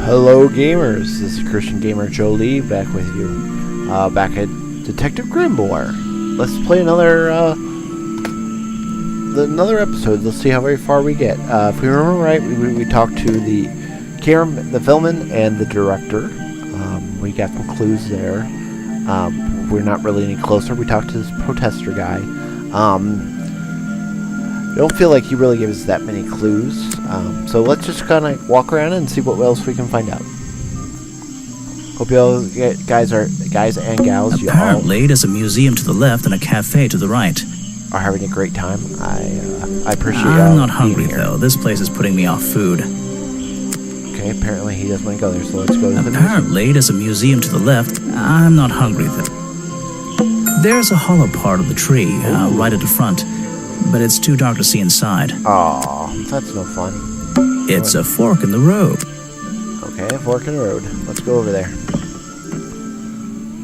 Hello gamers, this is Christian Gamer Jolie back with you, back at Detective Grimoire. Let's play another episode. Let's see how very far we get. If we remember right, we talked to the filmman and the director. We got some clues there. We're not really any closer. We talked to this protester guy. I don't feel like he really gave us that many clues. So let's just kind of walk around and see what else we can find out. Hope you all guys and gals, apparently there's a museum to the left and a cafe to the right. Are having a great time. I appreciate it. I'm not hungry though. This place is putting me off food. Okay, apparently he doesn't want to go there, so let's go to the museum. Apparently there's a museum to the left. I'm not hungry though. There's a hollow part of the tree right at the front, but it's too dark to see inside. Aw, that's no fun. It's a fork in the road. Okay, a fork in the road. Let's go over there.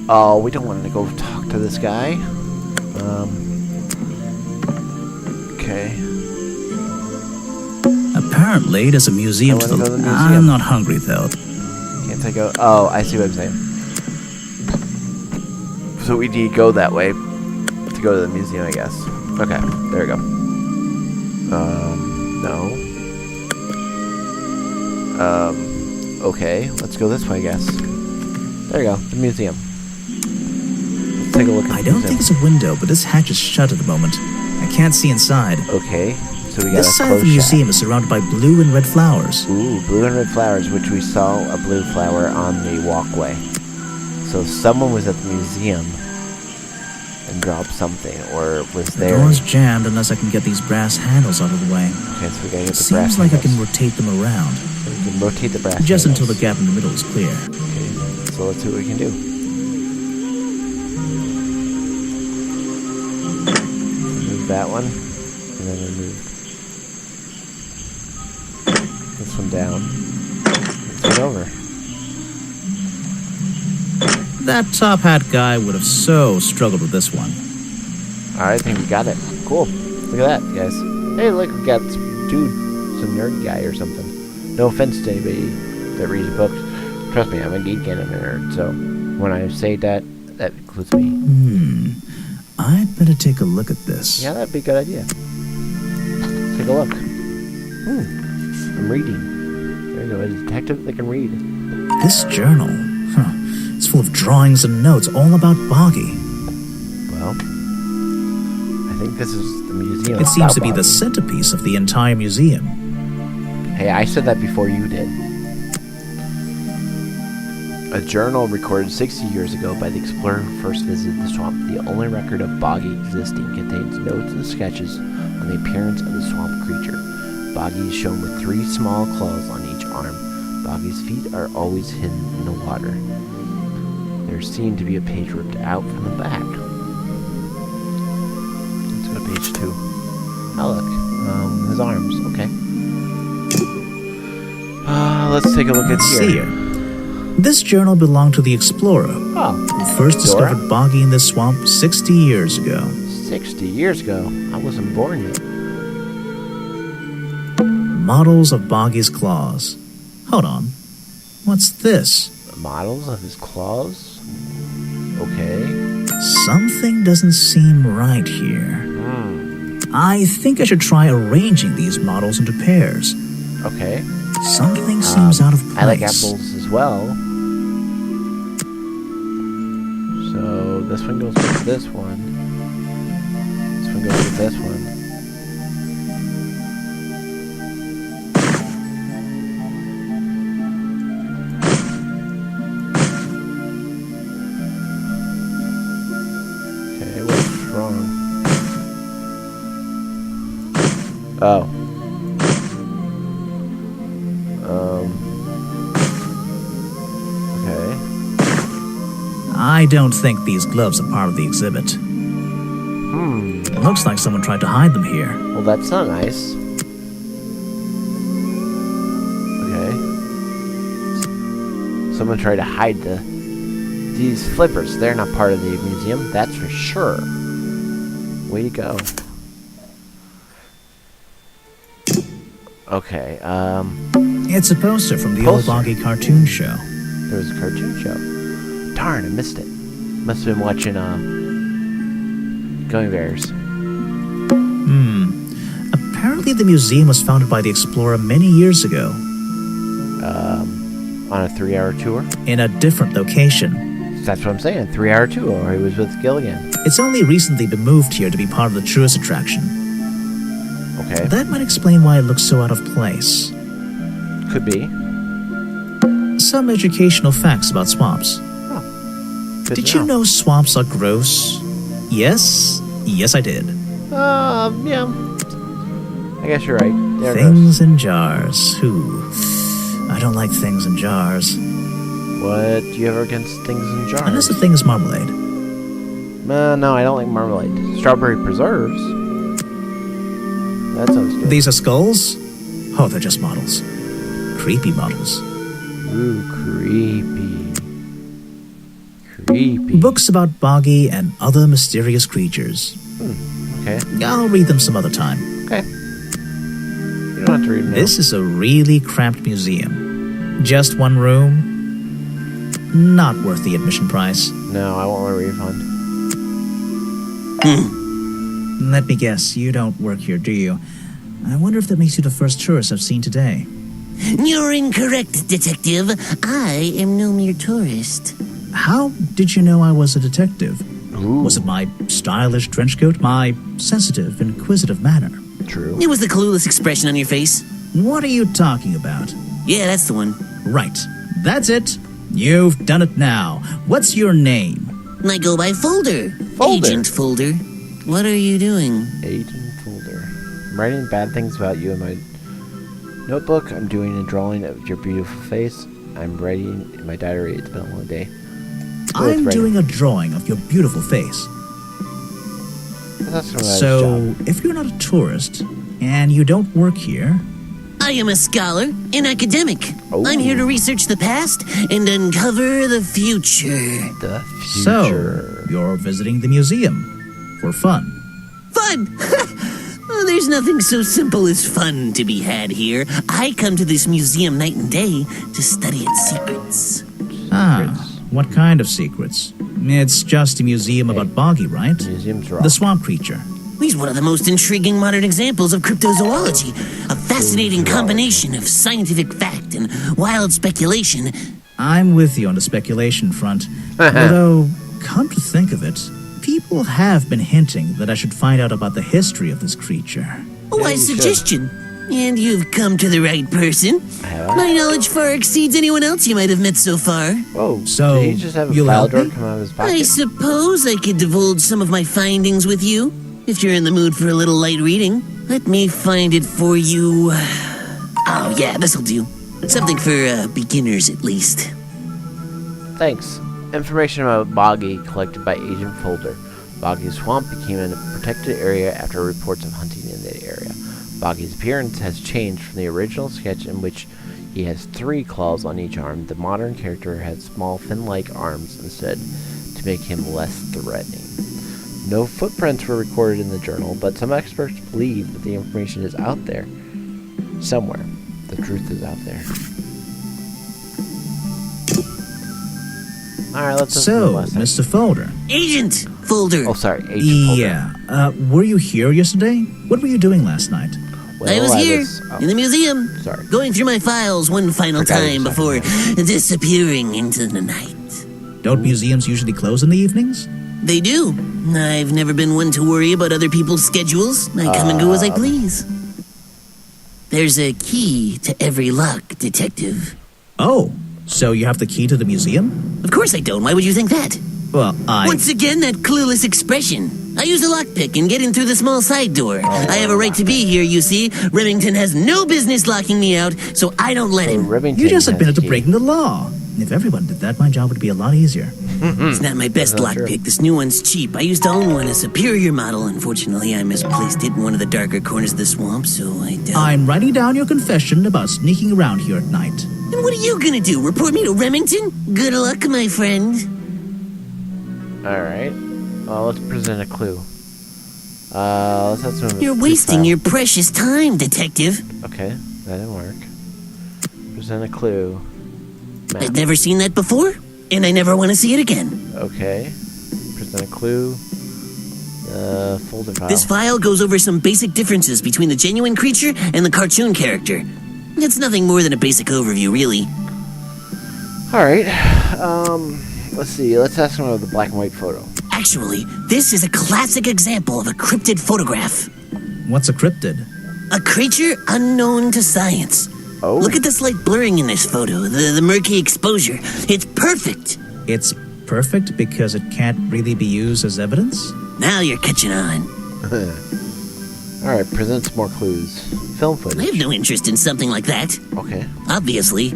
Oh, we don't want to go talk to this guy. Okay. Apparently, there's a museum to the museum. I'm not hungry though. Can't I go? Oh, I see what I'm saying. So we need to go that way to go to the museum, I guess. Okay, there we go. No. Okay, let's go this way, I guess. There we go, the museum. Let's take a look at the museum. I don't think it's a window, but this hatch is shut at the moment. I can't see inside. Okay, so we got this side of the museum is surrounded by blue and red flowers. Ooh, blue and red flowers, which we saw a blue flower on the walkway. So someone was at the museum and dropped something, or was there. The door's jammed unless I can get these brass handles out of the way. Okay, so we gotta get the brass handles. Seems like I can rotate them around. So we can rotate the brass just handles. Until the gap in the middle is clear. Okay, so let's see what we can do. Move that one, and then we move this one down. Let's go over. That top hat guy would have so struggled with this one. Alright, I think we got it. Cool. Look at that, guys. Hey, look, we got some nerd guy or something. No offense to anybody that reads books. Trust me, I'm a geek and a nerd, so when I say that includes me. I'd better take a look at this. Yeah, that'd be a good idea. Take a look. I'm reading. There you go, a detective that can read. This journal, it's full of drawings and notes all about Boggy. Well, I think this is the museum. It seems to be the centerpiece of the entire museum. Hey, I said that before you did. A journal recorded 60 years ago by the explorer who first visited the swamp. The only record of Boggy existing contains notes and sketches on the appearance of the swamp creature. Boggy is shown with 3 small claws on each arm. Boggy's feet are always hidden in the water. There's seen to be a page ripped out from the back. Let's go to page 2. Oh, look. His arms. Okay. Let's take a look at here. This journal belonged to the explorer. Who first discovered Boggy in the swamp 60 years ago. 60 years ago? I wasn't born yet. Models of Boggy's claws. Hold on. What's this? Models of his claws? Okay. Something doesn't seem right here. I think I should try arranging these models into pairs. Okay. Something seems out of place. I like apples as well. So this one goes with this one. This one goes with this one. Oh. Okay. I don't think these gloves are part of the exhibit. It looks like someone tried to hide them here. Well, that's not nice. Okay. Someone tried to hide these flippers. They're not part of the museum, that's for sure. Way to go. Okay, It's a poster from the old Boggy cartoon show. There was a cartoon show. Darn, I missed it. Must have been watching, Going Bears. Apparently the museum was founded by the explorer many years ago. On a 3-hour tour? In a different location. That's what I'm saying, 3-hour tour. He was with Gilligan. It's only recently been moved here to be part of the tourist attraction. Okay. That might explain why it looks so out of place. Could be. Some educational facts about swamps. Oh. Did you know swamps are gross? Yes? Yes, I did. Yeah. I guess you're right. They're things in jars. I don't like things in jars. What do you have against things in jars? Unless the thing is marmalade. No, I don't like marmalade. Strawberry preserves. That sounds good. These are skulls? Oh, they're just models. Creepy models. Ooh, creepy. Creepy. Books about Boggy and other mysterious creatures. Okay. I'll read them some other time. Okay. You don't have to read them now. This is a really cramped museum. Just one room. Not worth the admission price. No, I want a refund. Let me guess, you don't work here, do you? I wonder if that makes you the first tourist I've seen today. You're incorrect, Detective. I am no mere tourist. How did you know I was a detective? Ooh. Was it my stylish trench coat? My sensitive, inquisitive manner? True. It was the clueless expression on your face. What are you talking about? Yeah, that's the one. Right. That's it. You've done it now. What's your name? I go by Folder. Folder. Agent Folder. What are you doing? Agent Folder. I'm writing bad things about you in my notebook. I'm doing a drawing of your beautiful face. I'm writing in my diary. It's been a long day. I'm doing a drawing of your beautiful face. That's So, if you're not a tourist, and you don't work here... I am a scholar, an academic. Oh. I'm here to research the past and uncover the future. The future. So, you're visiting the museum. For fun. Fun! Oh, there's nothing so simple as fun to be had here. I come to this museum night and day to study its secrets. What kind of secrets? It's just a museum about Boggy, right? Museum's wrong. The swamp creature. He's one of the most intriguing modern examples of cryptozoology. A fascinating combination of scientific fact and wild speculation. I'm with you on the speculation front. Although, come to think of it, people have been hinting that I should find out about the history of this creature. A wise suggestion. And you've come to the right person. Have I? My knowledge far exceeds anyone else you might have met so far. Whoa. So, did he just have a you'll file help drawer me? come out of his I pocket? suppose I could divulge some of my findings with you, if you're in the mood for a little light reading. Let me find it for you. Oh yeah, this'll do. Something for beginners at least. Thanks. Information about Boggy collected by Agent Folder. Boggy's swamp became a protected area after reports of hunting in the area. Boggy's appearance has changed from the original sketch in which he has 3 claws on each arm. The modern character has small fin-like arms instead to make him less threatening. No footprints were recorded in the journal, but some experts believe that the information is out there. Somewhere. The truth is out there. Alright, let's listen to the So, last time. Mr. Folder. Agent Folder. Oh, sorry, Agent Folder. Yeah. Were you here yesterday? What were you doing last night? Well, I was here, oh, in the museum, sorry. going through my files one final Forgot time before exactly disappearing into the night. Don't museums usually close in the evenings? They do. I've never been one to worry about other people's schedules. I come and go as I please. There's a key to every lock, Detective. Oh, so you have the key to the museum? Of course I don't. Why would you think that? Well, Once again, that clueless expression. I use a lockpick and get in through the small side door. I have a right to be here, you see. Remington has no business locking me out, so I don't let him. Remington You just has admitted to key. breaking the law. If everyone did that, my job would be a lot easier. It's not my best That's not lockpick. true. This new one's cheap. I used to own one, a superior model. Unfortunately, I misplaced it in one of the darker corners of the swamp, so I doubt... I'm writing down your confession about sneaking around here at night. And what are you gonna do? Report me to Remington? Good luck, my friend. Alright. Well, let's present a clue. Let's have some... You're wasting your precious time, Detective. Okay, that didn't work. Present a clue. Map. I've never seen that before, and I never want to see it again. Okay. Present a clue. Folder file. This file goes over some basic differences between the genuine creature and the cartoon character. It's nothing more than a basic overview, really. Alright. Let's see. Let's ask him about the black and white photo. Actually, this is a classic example of a cryptid photograph. What's a cryptid? A creature unknown to science. Oh. Look at the slight blurring in this photo, the murky exposure. It's perfect. It's perfect because it can't really be used as evidence? Now you're catching on. Alright, present some more clues. Film I footage. have no interest in something like that. Okay. Obviously.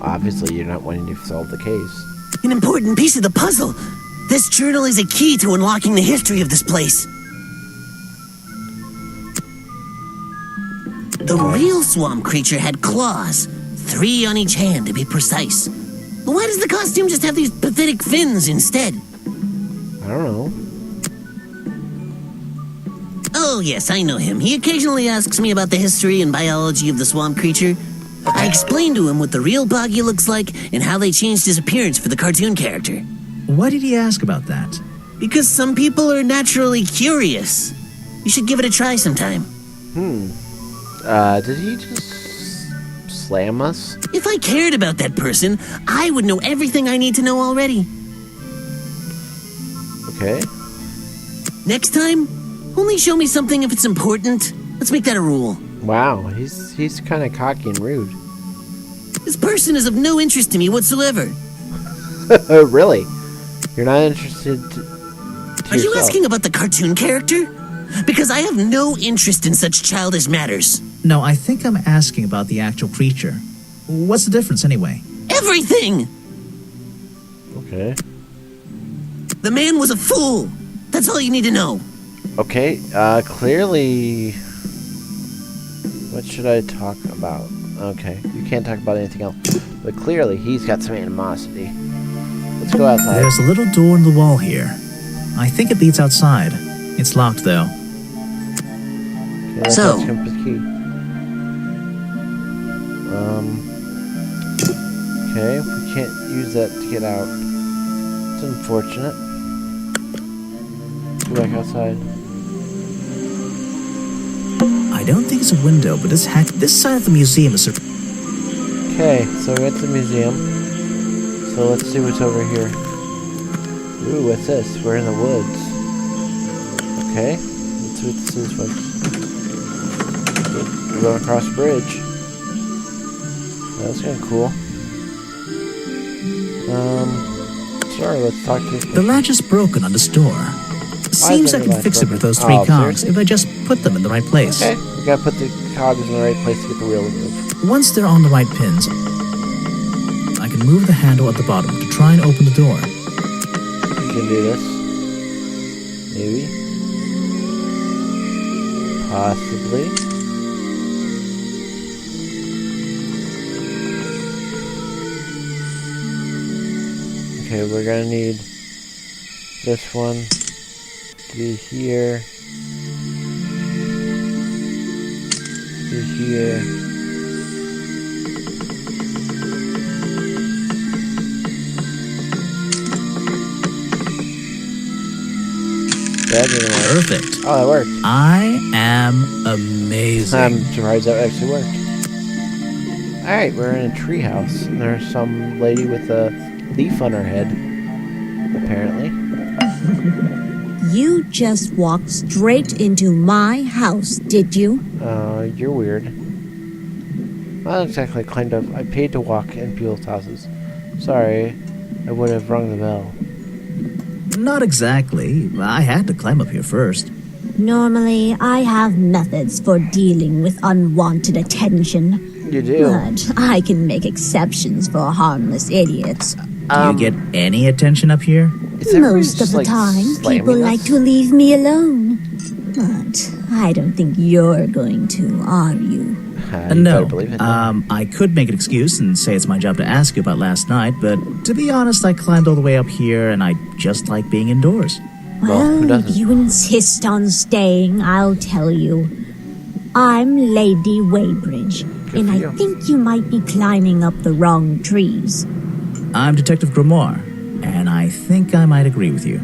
Obviously, you're not wanting to solve the case. An important piece of the puzzle. This journal is a key to unlocking the history of this place. The real swamp creature had claws. 3 on each hand, to be precise. But why does the costume just have these pathetic fins instead? I don't know. Oh, yes, I know him. He occasionally asks me about the history and biology of the swamp creature. I explained to him what the real Boggy looks like and how they changed his appearance for the cartoon character. Why did he ask about that? Because some people are naturally curious. You should give it a try sometime. Did he just slam us? If I cared about that person, I would know everything I need to know already. Okay. Next time, only show me something if it's important. Let's make that a rule. Wow, he's kind of cocky and rude. This person is of no interest to me whatsoever. Really? You're not interested to Are you yourself? asking about the cartoon character? Because I have no interest in such childish matters. No, I think I'm asking about the actual creature. What's the difference anyway? Everything! Okay. The man was a fool. That's all you need to know. Okay, clearly... What should I talk about? Okay, you can't talk about anything else. But clearly, he's got some animosity. Let's go outside. There's a little door in the wall here. I think it leads outside. It's locked, though. Okay, let's So- ask him for the key. Okay, we can't use that to get out. It's unfortunate. Go back outside. I don't think it's a window, but this side of the museum is... Okay, so we're at the museum. So let's see what's over here. Ooh, what's this? We're in the woods. Okay, let's see what this is, folks. We're going across a bridge. That's kind of cool. Sure, let's talk to... The latch is broken on this door. Seems I the can latch fix it with broken? those 3 Oh, cogs seriously? if I just put them in the right place. Okay, we gotta put the cogs in the right place to get the wheel to move. Once they're on the right pins, I can move the handle at the bottom to try and open the door. We can do this. Maybe. Possibly. Okay, we're gonna need this one to be here. To be here. That didn't work. Perfect. Oh, that worked. I am amazing. I'm surprised that actually worked. Alright, we're in a treehouse, and there's some lady with a leaf on her head, apparently. You just walked straight into my house, did you? You're weird. Not exactly kind of. I paid to walk in people's houses. Sorry, I would have rung the bell. Not exactly. I had to climb up here first. Normally, I have methods for dealing with unwanted attention. You do. But I can make exceptions for harmless idiots. Do you get any attention up here? Is everybody Most of just, the like, time, slamming people us? like to leave me alone. But I don't think you're going to, are you? You No. better believe it. I could make an excuse and say it's my job to ask you about last night, but to be honest, I climbed all the way up here and I just like being indoors. Well, who Well, if doesn't? you insist on staying, I'll tell you. I'm Lady Weybridge, And for I you. think you might be climbing up the wrong trees. I'm Detective Grimoire, and I think I might agree with you.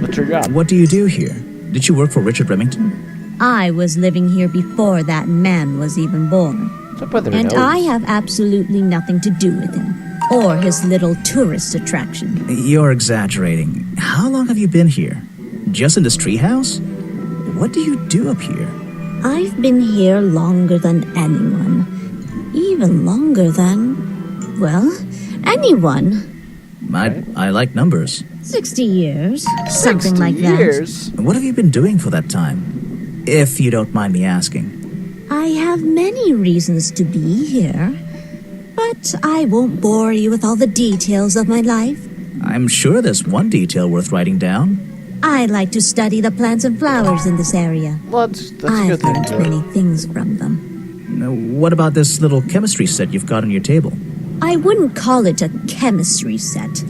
What's your job? What do you do here? Did you work for Richard Remington? I was living here before that man was even born. What's up with her And nose? I have absolutely nothing to do with him, or his little tourist attraction. You're exaggerating. How long have you been here? Just in this treehouse? What do you do up here? I've been here longer than anyone. Even longer than, well, anyone. I like numbers. 60 years, something 60 like years? What have you been doing for that time? If you don't mind me asking. that. I have many reasons to be here, but I won't bore you with all the details of my life. I'm sure there's one detail worth writing down. I like to study the plants and flowers in this area. Well, that's a I've good thing learned to many do. things from them. What about this little chemistry set you've got on your table? I wouldn't call it a chemistry set.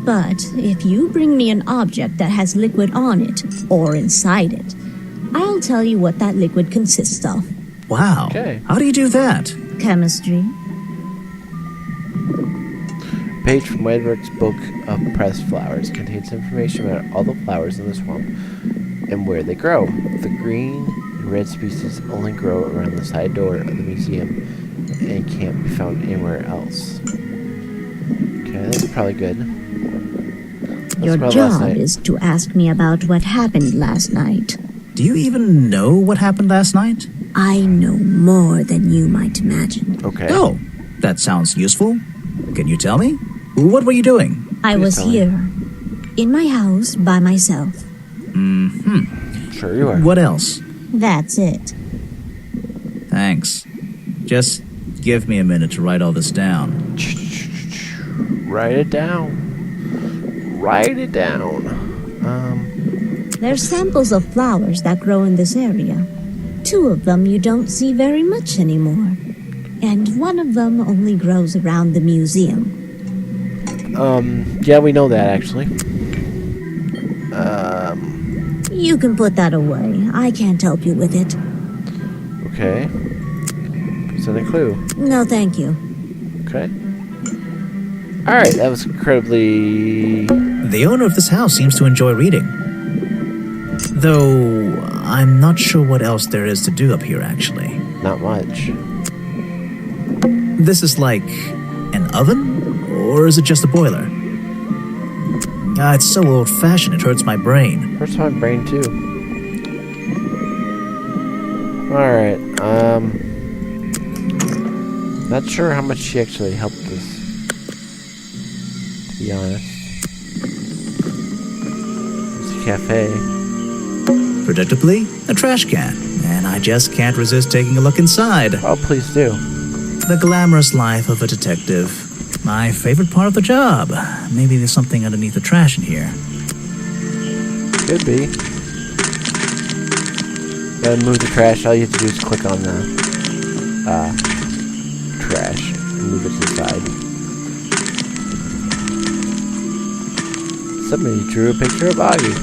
But if you bring me an object that has liquid on it, or inside it, I'll tell you what that liquid consists of. Wow. Okay. How do you do that? Chemistry. Page from Wedberg's book of pressed flowers contains information about all the flowers in the swamp and where they grow. The green and red species only grow around the side door of the museum and can't be found anywhere else. Okay, that's probably good. Your about last job night. is to ask me about what happened last night. Do you even know what happened last night? I know more than you might imagine. Okay. Oh, that sounds useful. Can you tell me? What were you doing? I Please was tell me. here, in my house, by myself. Sure you are. What else? That's it. Thanks. Just give me a minute to write all this down. Write it down. Write it down. They're samples of flowers that grow in this area. 2 of them you don't see very much anymore. And 1 of them only grows around the museum. Yeah, we know that actually. You can put that away. I can't help you with it. Okay. Send a clue. No, thank you. Okay. Alright, that was incredibly... The owner of this house seems to enjoy reading. Though, I'm not sure what else there is to do up here, actually. not much. This is like an oven? Or is it just a boiler? It's so old-fashioned it hurts my brain. Hurts my brain too. Alright, not sure how much she actually helped us, to be honest. It's a cafe. Predictably, a trash can. And I just can't resist taking a look inside. Oh, please do. The glamorous life of a detective. My favorite part of the job. Maybe there's something underneath the trash in here. Could be. Gotta move the trash. All you have to do is click on the trash and move it to the side. Somebody drew a picture of Augie.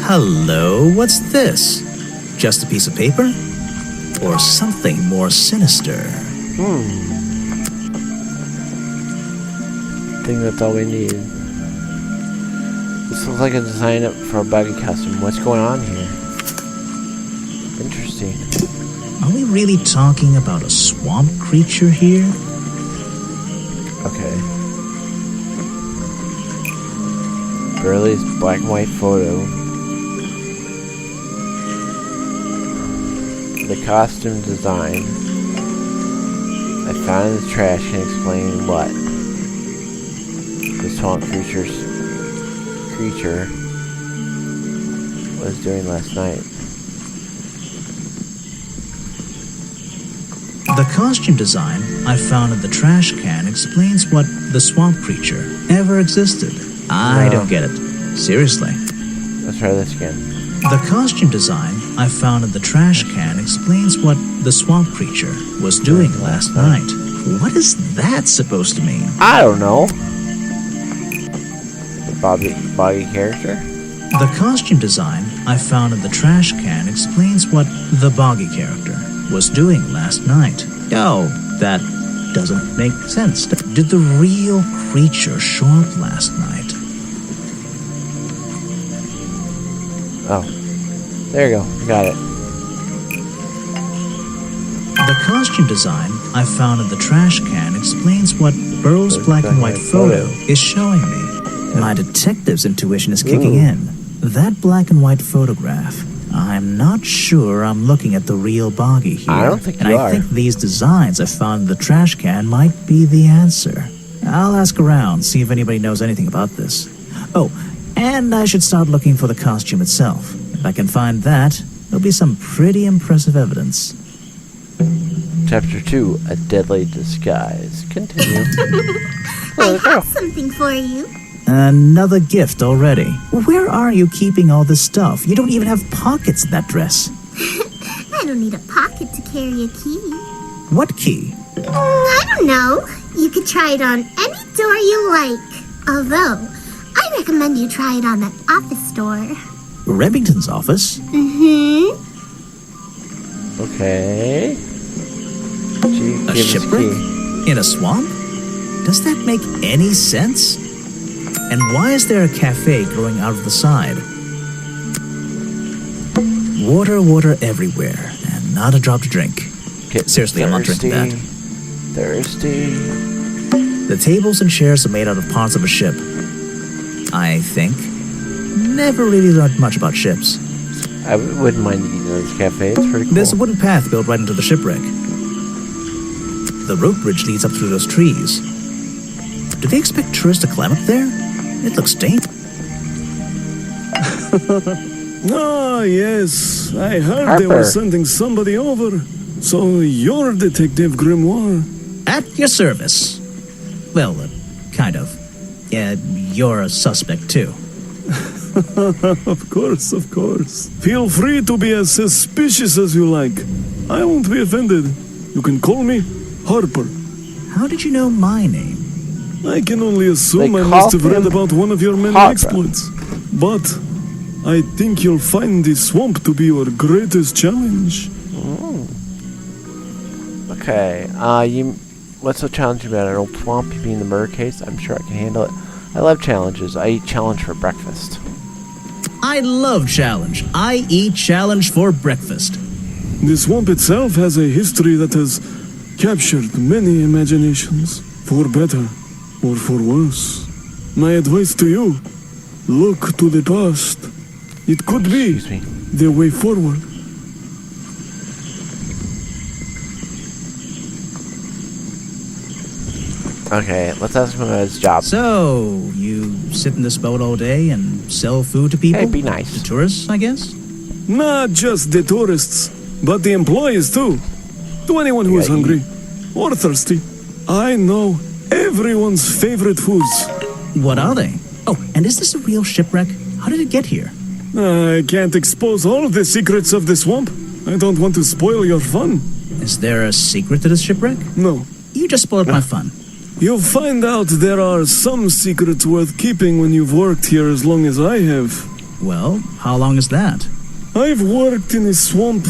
Hello, what's this? Just a piece of paper? Or something more sinister? I think that's all we need. This looks like a design up for a buggy custom. What's going on here? Interesting. Are we really talking about a swamp creature here? Okay. Burley's black and white photo. The costume design I found in the trash can explain what the swamp creature was doing last night. The costume design I found in the trash can explains what the swamp creature ever existed. I No. don't get it. Seriously. Let's try this again. The costume design I found in the trash can explains what the swamp creature was doing last night. What is that supposed to mean? I don't know. The Bobby character? The costume design I found in the trash can explains what the Boggy character was doing last night. Oh, that doesn't make sense. Did the real creature show up last night? Oh, there you go. Got it. The costume design I found in the trash can explains what Burrow's black and white photo is showing me. My detective's intuition is kicking in. That black and white photograph. I'm not sure I'm looking at the real Boggy here. I don't think and you I are. think these designs I found in the trash can might be the answer. I'll ask around, see if anybody knows anything about this. Oh, and I should start looking for the costume itself. If I can find that, there'll be some pretty impressive evidence. Chapter 2, A Deadly Disguise. Continue. I have something for you. Another gift already. Where are you keeping all this stuff? You don't even have pockets in that dress. I don't need a pocket to carry a key. What key? I don't know. You could try it on any door you like. Although, I recommend you try it on that office door. Remington's office? Mm-hmm. Okay. She A gave us shipwreck? key. In a swamp? Does that make any sense? And why is there a cafe growing out of the side? Water, water everywhere, and not a drop to drink. Get Seriously, I'm not drinking that. Thirsty. The tables and chairs are made out of parts of a ship. I think. Never really learned much about ships. I wouldn't mind eating at this cafe. It's pretty cool. There's a wooden path built right into the shipwreck. The rope bridge leads up through those trees. Do they expect tourists to climb up there? It looks dangerous. Ah, yes. I heard they Harper. were sending somebody over. So you're Detective Grimoire. At your service. Well, kind of. You're a suspect, too. Of course, of course. Feel free to be as suspicious as you like. I won't be offended. You can call me Harper. How did you know my name? I can only assume They I must have call read him about one of your many Harper. exploits. But I think you'll find the swamp to be your greatest challenge. Okay. What's so challenging about an old swamp? You being the murder case? I'm sure I can handle it. I love challenges. I eat challenge for breakfast. I love challenge. I eat challenge for breakfast. The swamp itself has a history that has captured many imaginations, for better or for worse. My advice to you, look to the past. It could be Excuse me. the way forward. Okay, let's ask him about his job. So, you sit in this boat all day and sell food to people? Hey, be nice. To tourists, I guess? Not just the tourists, but the employees too. To anyone who is Yeah, hungry or thirsty. I know everyone's favorite foods. What are they? Oh, and is this a real shipwreck? How did it get here? I can't expose all of the secrets of the swamp. I don't want to spoil your fun. Is there a secret to this shipwreck? No. You just spoiled my fun. You'll find out there are some secrets worth keeping when you've worked here as long as I have. Well, how long is that? I've worked in a swamp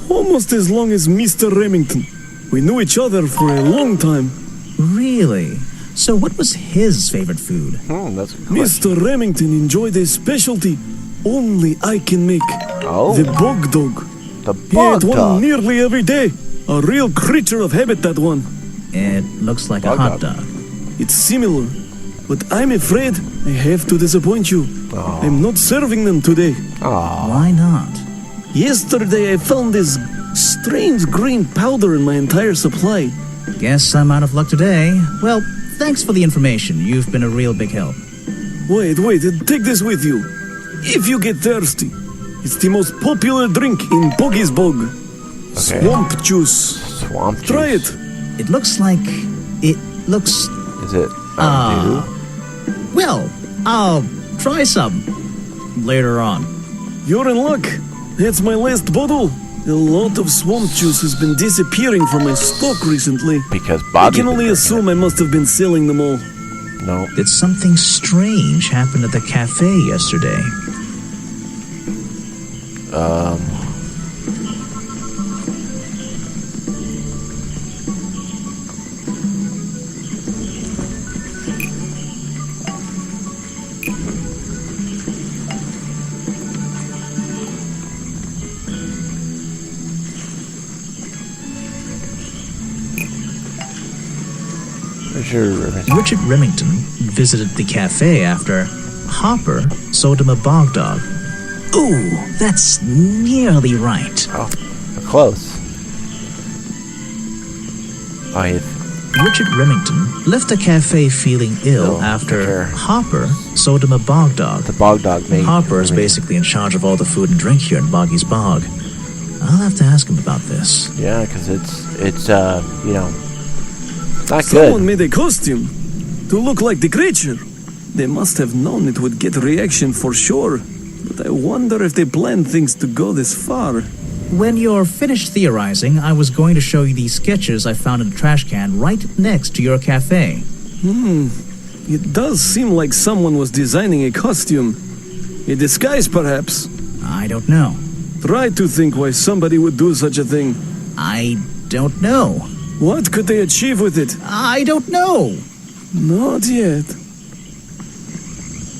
almost as long as Mr. Remington. We knew each other for a long time. Really? So what was his favorite food? That's a good question. Mr. Remington enjoyed a specialty only I can make. Oh, The bog dog. the He bog ate one dog. nearly every day. A real creature of habit, that one. It looks like a Bug hot dog. dog. It's similar, but I'm afraid I have to disappoint you. Oh. I'm not serving them today. Aw. Why not? Yesterday I found this strange green powder in my entire supply. Guess I'm out of luck today. Well, thanks for the information. You've been a real big help. Wait, take this with you. If you get thirsty, it's the most popular drink in Boggy's Bog. Okay. Swamp juice. Swamp juice. Try it. It looks like... It looks... Is it Mountain Dew? Well, I'll try some later on. You're in luck. That's my last bottle. A lot of swamp juice has been disappearing from my stock recently. Because I Bobby. can only assume I must have been selling them all. No. Did something strange happen at the cafe yesterday? Richard Remington visited the cafe after Hopper sold him a bog dog. Ooh, that's nearly right. Oh, we're close. Richard Remington left the cafe feeling ill after Hopper sold him a bog dog. The bog dog made Hopper is basically in charge of all the food and drink here in Boggy's Bog. I'll have to ask him about this. Yeah, because it's you know, not Someone good. made a costume to look like the creature. They must have known it would get a reaction for sure. But I wonder if they planned things to go this far. When you're finished theorizing, I was going to show you these sketches I found in a trash can right next to your cafe. It does seem like someone was designing a costume. A disguise, perhaps. I don't know. Try to think why somebody would do such a thing. I don't know. What could they achieve with it? I don't know. Not yet.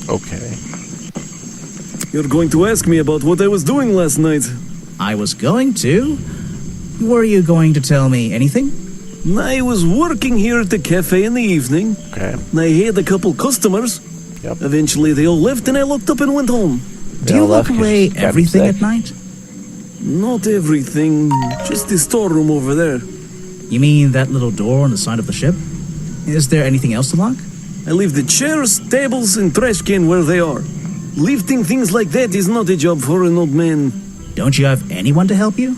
Okay. You're going to ask me about what I was doing last night. I was going to. Were you going to tell me anything? I was working here at the cafe in the evening. Okay. And I had a couple customers. Yep. Eventually they all left and I locked up and went home. Do you lock away everything at night? Not everything, just the storeroom over there. You mean that little door on the side of the ship? Is there anything else to lock? I leave the chairs, tables, and trash can where they are. Lifting things like that is not a job for an old man. Don't you have anyone to help you?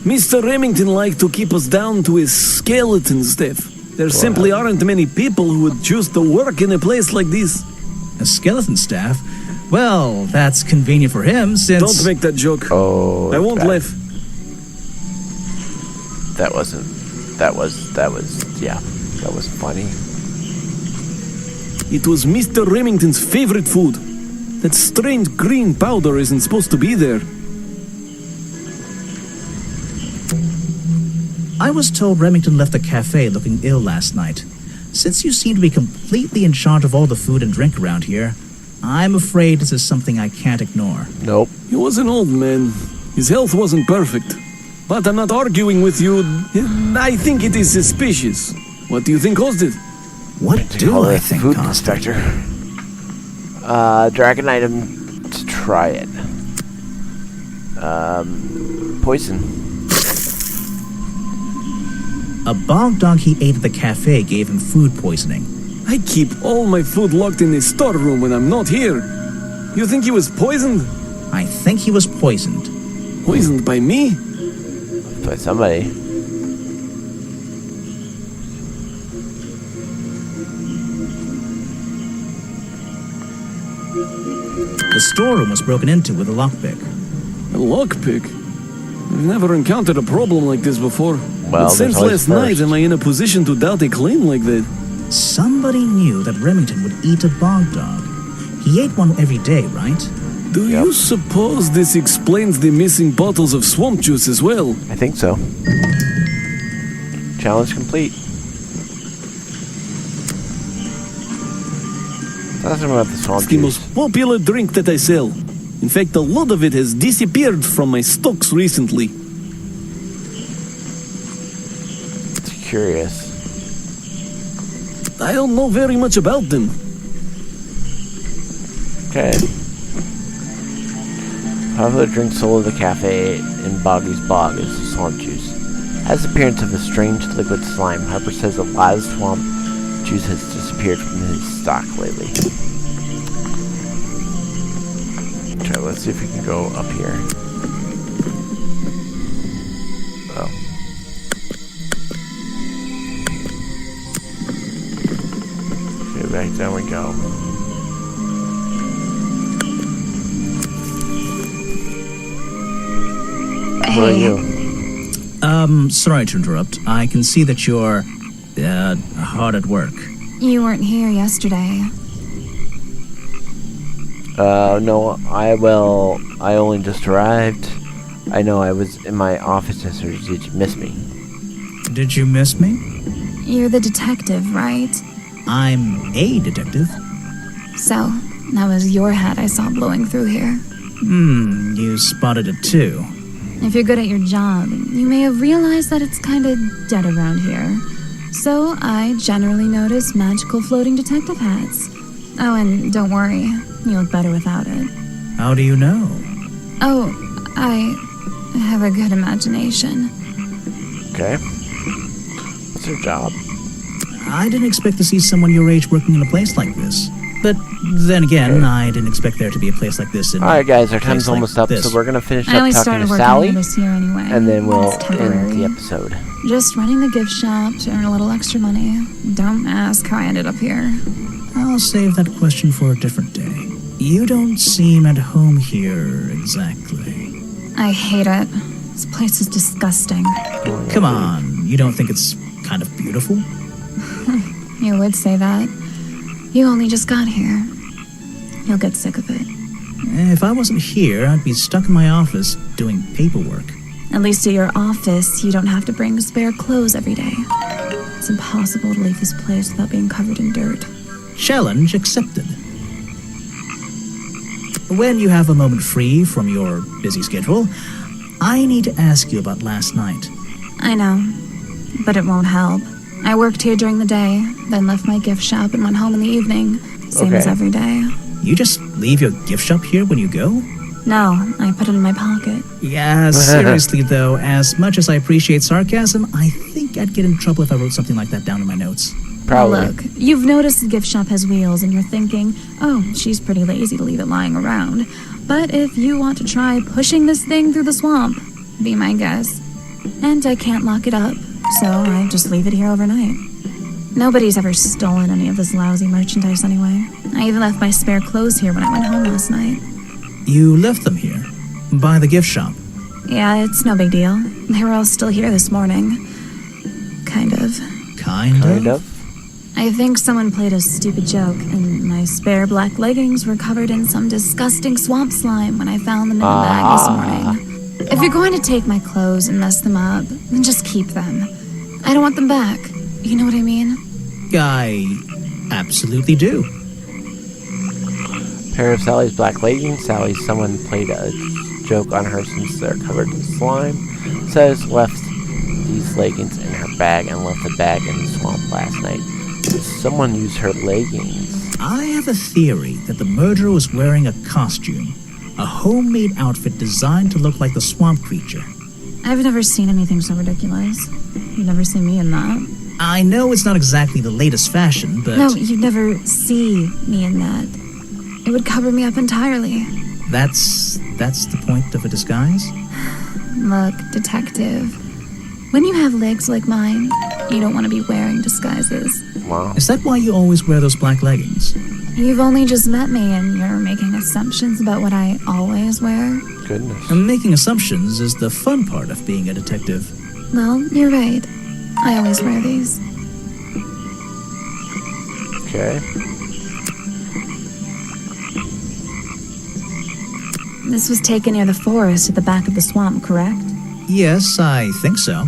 Mr. Remington liked to keep us down to his skeleton staff. There simply aren't many people who would choose to work in a place like this. A skeleton staff? Well, that's convenient for him since... Don't make that joke. Oh, I won't laugh. That was funny. It was Mr. Remington's favorite food. That strange green powder isn't supposed to be there. I was told Remington left the cafe looking ill last night. Since you seem to be completely in charge of all the food and drink around here, I'm afraid this is something I can't ignore. Nope. He was an old man. His health wasn't perfect. But I'm not arguing with you. I think it is suspicious. What do you think caused it? What do I think food caused it? inspector. Drag an item to try it. Poison. A bog dog he ate at the cafe gave him food poisoning. I keep all my food locked in the storeroom when I'm not here. You think he was poisoned? I think he was poisoned. Poisoned by me? By somebody. The storeroom was broken into with a lockpick. A lockpick? I've never encountered a problem like this before. Well, but since there's always last night first. am I in a position to doubt a claim like that? Somebody knew that Remington would eat a bog dog. He ate one every day, right? Do you suppose this explains the missing bottles of swamp juice as well? I think so. Challenge complete. That's about the swamp It's the juice. most popular drink that I sell. In fact, a lot of it has disappeared from my stocks recently. It's curious. I don't know very much about them. Okay. Popular drink sold at the cafe in Boggy's Bog is the swamp juice. Has the appearance of a strange liquid slime. Harper says a lot of swamp juice has disappeared from his stock lately. Okay, let's see if we can go up here. Oh. Okay, back down we go. What are you? Sorry to interrupt. I can see that you're, hard at work. You weren't here yesterday. No, I only just arrived. I know I was in my office yesterday. Did you miss me? Did you miss me? You're the detective, right? I'm a detective. So, that was your hat I saw blowing through here. You spotted it too. If you're good at your job, you may have realized that it's kinda dead around here. So, I generally notice magical floating detective hats. Oh, and don't worry, you look better without it. How do you know? Oh, I have a good imagination. Okay. What's your job? I didn't expect to see someone your age working in a place like this. But then again, I didn't expect there to be a place like this in. Alright guys, our time's like almost up, this. so we're gonna finish I up only talking started to working Sally, here this year anyway. and then we'll It's temporary. end the episode. Just running the gift shop to earn a little extra money. Don't ask how I ended up here. I'll save that question for a different day. You don't seem at home here exactly. I hate it. This place is disgusting. Come on, you don't think it's kind of beautiful? You would say that. You only just got here. You'll get sick of it. If I wasn't here, I'd be stuck in my office doing paperwork. At least at your office, you don't have to bring spare clothes every day. It's impossible to leave this place without being covered in dirt. Challenge accepted. When you have a moment free from your busy schedule, I need to ask you about last night. I know, but it won't help. I worked here during the day, then left my gift shop and went home in the evening. Same as every day. You just leave your gift shop here when you go? No, I put it in my pocket. Yeah, seriously though, as much as I appreciate sarcasm, I think I'd get in trouble if I wrote something like that down in my notes. Probably. Look, you've noticed the gift shop has wheels and you're thinking, oh, she's pretty lazy to leave it lying around. But if you want to try pushing this thing through the swamp, be my guest. And I can't lock it up, so I just leave it here overnight. Nobody's ever stolen any of this lousy merchandise anyway. I even left my spare clothes here when I went home last night. You left them here? By the gift shop? Yeah, it's no big deal. They were all still here this morning. Kind of. Kind of? I think someone played a stupid joke, and my spare black leggings were covered in some disgusting swamp slime when I found them in the bag this morning. If you're going to take my clothes and mess them up, then just keep them. I don't want them back. You know what I mean? I absolutely do. Pair of Sally's black leggings. Someone played a joke on her since they're covered in slime. Says left these leggings in her bag and left the bag in the swamp last night. Did someone use her leggings? I have a theory that the murderer was wearing a costume. A homemade outfit designed to look like the swamp creature. I've never seen anything so ridiculous. You'd never see me in that. I know it's not exactly the latest fashion, but... No, you'd never see me in that. It would cover me up entirely. That's the point of a disguise? Look, detective. When you have legs like mine, you don't want to be wearing disguises. Wow. Is that why you always wear those black leggings? You've only just met me and you're making assumptions about what I always wear. Goodness. And making assumptions is the fun part of being a detective. Well, you're right. I always wear these. Okay. This was taken near the forest at the back of the swamp, correct? Yes, I think so.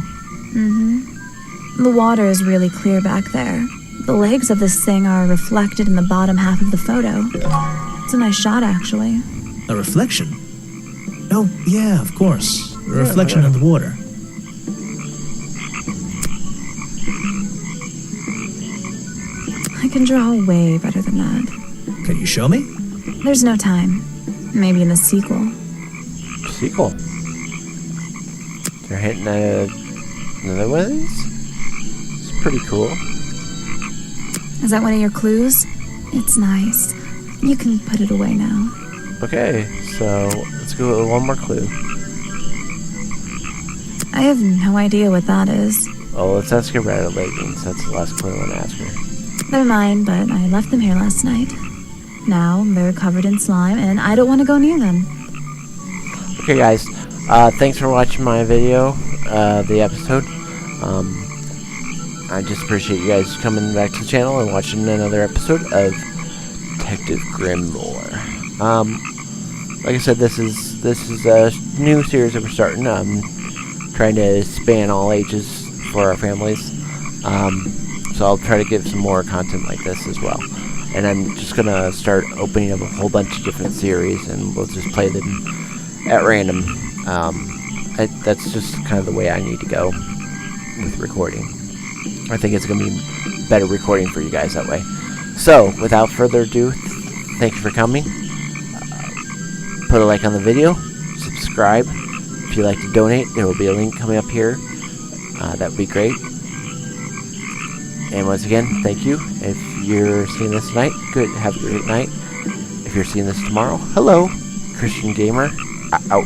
The water is really clear back there. The legs of this thing are reflected in the bottom half of the photo. It's a nice shot, actually. A reflection? Oh, yeah, of course. A reflection in the water. I can draw way better than that. Can you show me? There's no time. Maybe in the sequel. Sequel. They're hitting another one of these? It's pretty cool. Is that one of your clues? It's nice. You can put it away now. Okay, so let's go with one more clue. I have no idea what that is. Oh, let's ask her about her leggings. That's the last clue I want to ask her. They're mine, but I left them here last night. Now they're covered in slime, and I don't want to go near them. Okay, guys. Thanks for watching my video, the episode. I just appreciate you guys coming back to the channel and watching another episode of Detective Grimoire. Like I said, this is a new series that we're starting. Trying to span all ages for our families. So I'll try to give some more content like this as well. And I'm just gonna start opening up a whole bunch of different series, and we'll just play them at random. That's just kind of the way I need to go with recording. I think it's gonna be better recording for you guys that way. So, without further ado, thank you for coming. Put a like on the video, subscribe. If you'd like to donate, there will be a link coming up here. That would be great. And once again, thank you. If you're seeing this tonight, good. Have a great night. If you're seeing this tomorrow, hello, Christian Gamer, out.